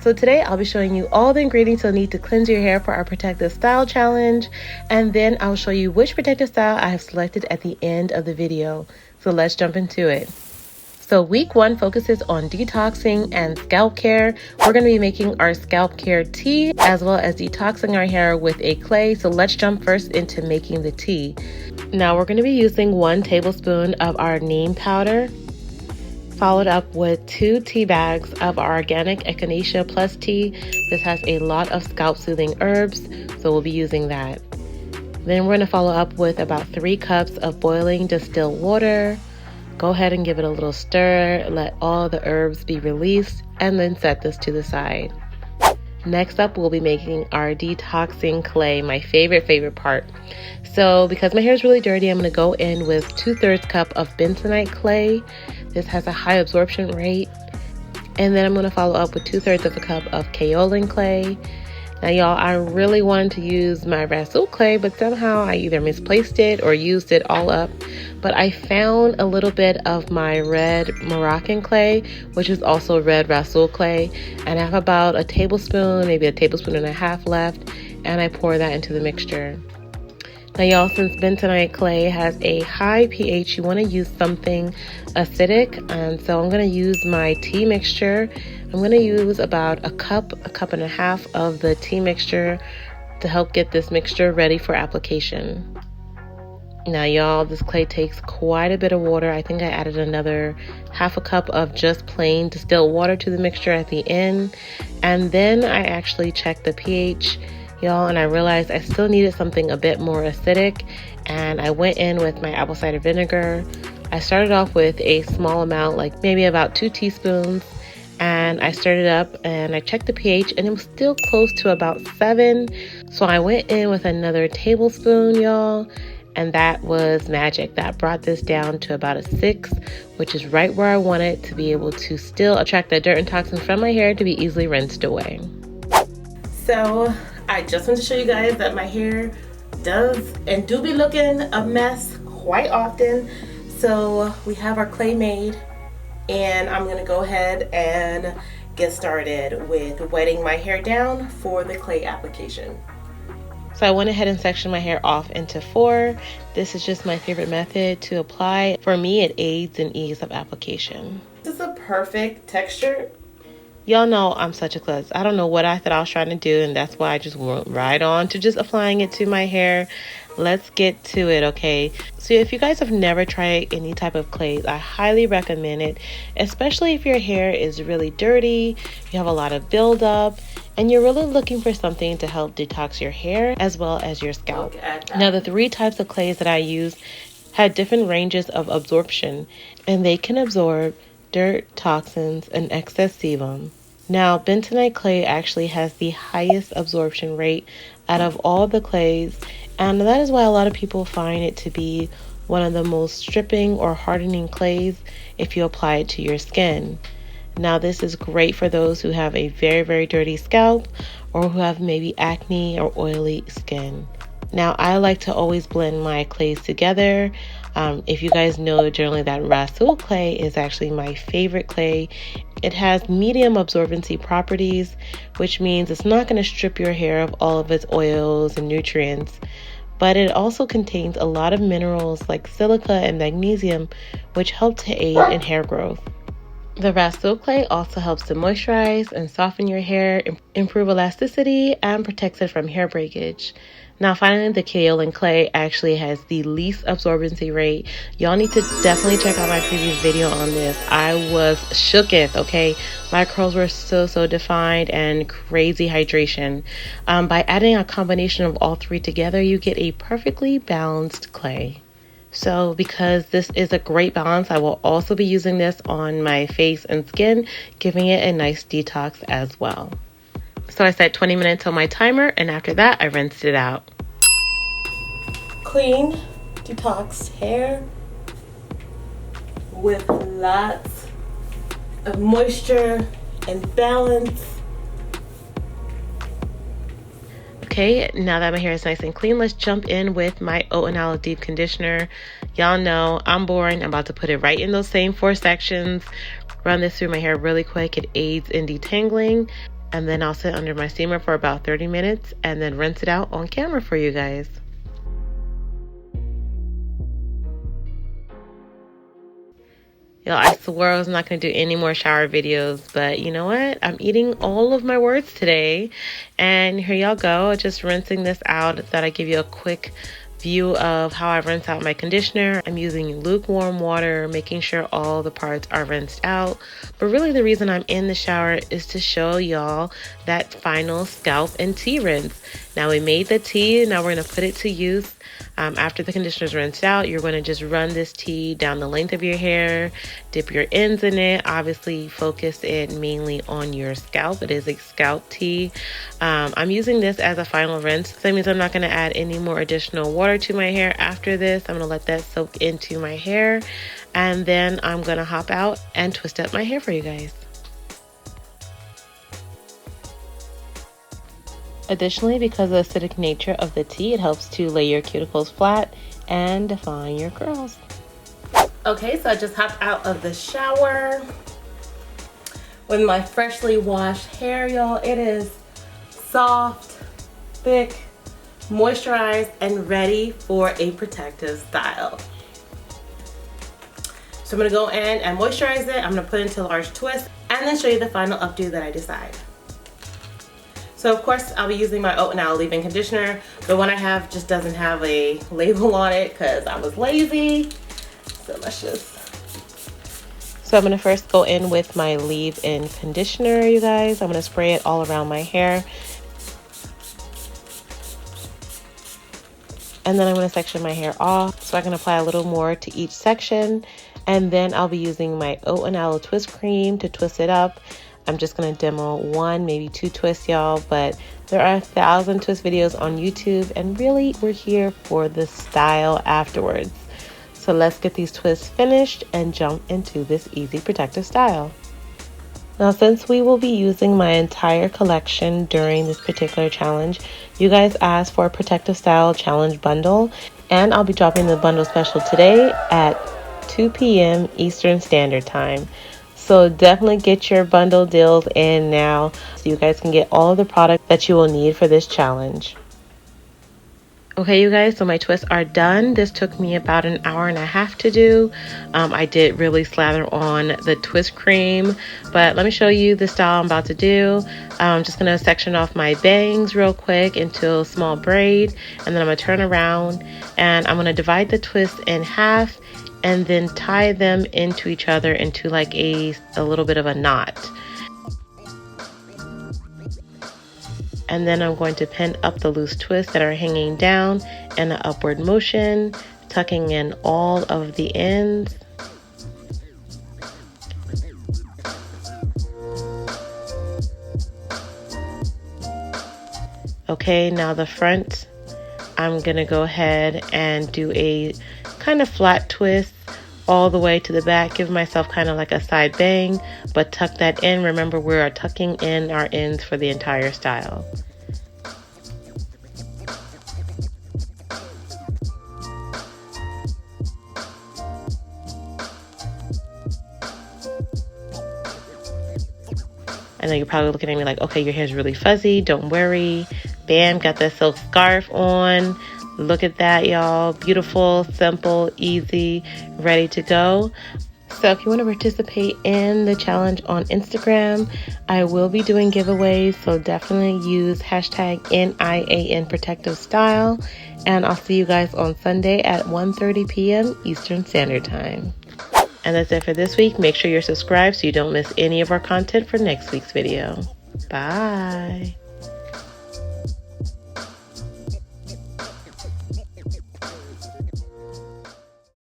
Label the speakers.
Speaker 1: So today I'll be showing you all the ingredients you'll need to cleanse your hair for our protective style challenge, and then I'll show you which protective style I have selected at the end of the video. So let's jump into it. So week 1 focuses on detoxing and scalp care. We're going to be making our Scalp Care Tea as well as detoxing our hair with a clay. So let's jump first into making the tea. Now we're going to be using 1 tablespoon of our neem powder, followed up with 2 tea bags of our organic Echinacea Plus tea. This has a lot of scalp soothing herbs, so we'll be using that. Then we're going to follow up with about 3 cups of boiling distilled water. Go ahead and give it a little stir, let all the herbs be released, and then set this to the side. Next up, we'll be making our detoxing clay, my favorite part. So because my hair is really dirty, I'm going to go in with 2/3 cup of Bentonite clay. This has a high absorption rate. And then I'm going to follow up with 2/3 of a cup of Kaolin clay. Now y'all, I really wanted to use my Rhassoul clay, but somehow I either misplaced it or used it all up. But I found a little bit of my red Moroccan clay, which is also red Rhassoul clay, and I have about a tablespoon, maybe a tablespoon and a half left, and I pour that into the mixture. Now y'all, since Bentonite clay has a high pH, you want to use something acidic, and so I'm going to use my tea mixture. I'm going to use about a cup and a half of the tea mixture to help get this mixture ready for application. Now y'all, this clay takes quite a bit of water. I think I added another half a cup of just plain distilled water to the mixture at the end. And then I actually checked the pH, y'all, and I realized I still needed something a bit more acidic. And I went in with my apple cider vinegar. I started off with a small amount, like maybe about 2 teaspoons. And I stirred it up and I checked the pH and it was still close to about 7. So I went in with another tablespoon, y'all. And that was magic. That brought this down to about a 6, which is right where I want it to be able to still attract that dirt and toxins from my hair to be easily rinsed away. So I just want to show you guys that my hair does and do be looking a mess quite often. So we have our clay made, and I'm going to go ahead and get started with wetting my hair down for the clay application. So I went ahead and sectioned my hair off into 4. This is just my favorite method to apply. For me, it aids in ease of application. This is a perfect texture. Y'all know I'm such a klutz. I don't know what I thought I was trying to do, and that's why I just went right on to just applying it to my hair. Let's get to it, okay? So if you guys have never tried any type of clays, I highly recommend it, especially if your hair is really dirty, you have a lot of buildup, and you're really looking for something to help detox your hair as well as your scalp. Now, the 3 types of clays that I used had different ranges of absorption, and they can absorb dirt, toxins, and excess sebum. Now, Bentonite clay actually has the highest absorption rate out of all the clays, and that is why a lot of people find it to be one of the most stripping or hardening clays if you apply it to your skin. Now, this is great for those who have a very dirty scalp or who have maybe acne or oily skin. Now, I like to always blend my clays together. If you guys know, generally that Rhassoul clay is actually my favorite clay. It has medium absorbency properties, which means it's not going to strip your hair of all of its oils and nutrients. But it also contains a lot of minerals like silica and magnesium, which help to aid in hair growth. The Rhassoul clay also helps to moisturize and soften your hair, improve elasticity, and protects it from hair breakage. Now, finally, the Kaolin clay actually has the least absorbency rate. Y'all need to definitely check out my previous video on this. I was shooketh, okay? My curls were so defined and crazy hydration. By adding a combination of all 3 together, you get a perfectly balanced clay. So because this is a great balance, I will also be using this on my face and skin, giving it a nice detox as well. So I set 20 minutes on my timer, and after that, I rinsed it out. Clean, detoxed hair with lots of moisture and balance. Okay, now that my hair is nice and clean, let's jump in with my Oat and Aloe Deep Conditioner. Y'all know I'm boring. I'm about to put it right in those same 4 sections. Run this through my hair really quick. It aids in detangling. and then I'll sit under my steamer for about 30 minutes and then rinse it out on camera for you guys. Yo, I swore I was not going to do any more shower videos, but you know what? I'm eating all of my words today, and here y'all go. Just rinsing this out. Thought I'd give you a quick view of how I rinse out my conditioner. I'm using lukewarm water, making sure all the parts are rinsed out. But really the reason I'm in the shower is to show y'all that final scalp and tea rinse. Now we made the tea, now we're going to put it to use. After the conditioner is rinsed out, you're going to just run this tea down the length of your hair, dip your ends in it, obviously focus it mainly on your scalp. It is a scalp tea. I'm using this as a final rinse, so that means I'm not going to add any more additional water to my hair after this. I'm going to let that soak into my hair, and then I'm going to hop out and twist up my hair for you guys. Additionally, because of the acidic nature of the tea, it helps to lay your cuticles flat and define your curls. Okay, so I just hopped out of the shower with my freshly washed hair, y'all. It is soft, thick, moisturized, and ready for a protective style. So I'm gonna go in and moisturize it. I'm gonna put it into a large twist and then show you the final updo that I decide. So of course I'll be using my Oat and Aloe leave-in conditioner. The one I have just doesn't have a label on it because I was lazy. So let's just... So I'm going to first go in with my leave-in conditioner, you guys. I'm going to spray it all around my hair. And then I'm going to section my hair off. So I can apply a little more to each section. And then I'll be using my Oat and Aloe twist cream to twist it up. I'm just going to demo one, maybe two twists, y'all, but there are 1,000 twist videos on YouTube, and really we're here for the style afterwards. So let's get these twists finished and jump into this easy protective style. Now, since we will be using my entire collection during this particular challenge, you guys asked for a protective style challenge bundle, and I'll be dropping the bundle special today at 2 p.m. Eastern Standard Time. So definitely get your bundle deals in now so you guys can get all of the products that you will need for this challenge. Okay, you guys, so my twists are done. This took me about an hour and a half to do. I did really slather on the twist cream, but let me show you the style I'm about to do. I'm just going to section off my bangs real quick into a small braid, and then I'm going to turn around and I'm going to divide the twist in half and then tie them into each other into like a little bit of a knot. And then I'm going to pin up the loose twists that are hanging down in an upward motion, tucking in all of the ends. Okay, now the front, I'm gonna go ahead and do a kind of flat twist all the way to the back, give myself kind of like a side bang, but tuck that in. Remember, we are tucking in our ends for the entire style. I know you're probably looking at me like, okay, your hair's really fuzzy. Don't worry. Bam, got that silk scarf on. Look at that, y'all. Beautiful, simple, easy, ready to go. So if you want to participate in the challenge on Instagram, I will be doing giveaways. So definitely use hashtag NIAN Protective Style. And I'll see you guys on Sunday at 1:30 p.m. Eastern Standard Time. And that's it for this week. Make sure you're subscribed so you don't miss any of our content for next week's video. Bye.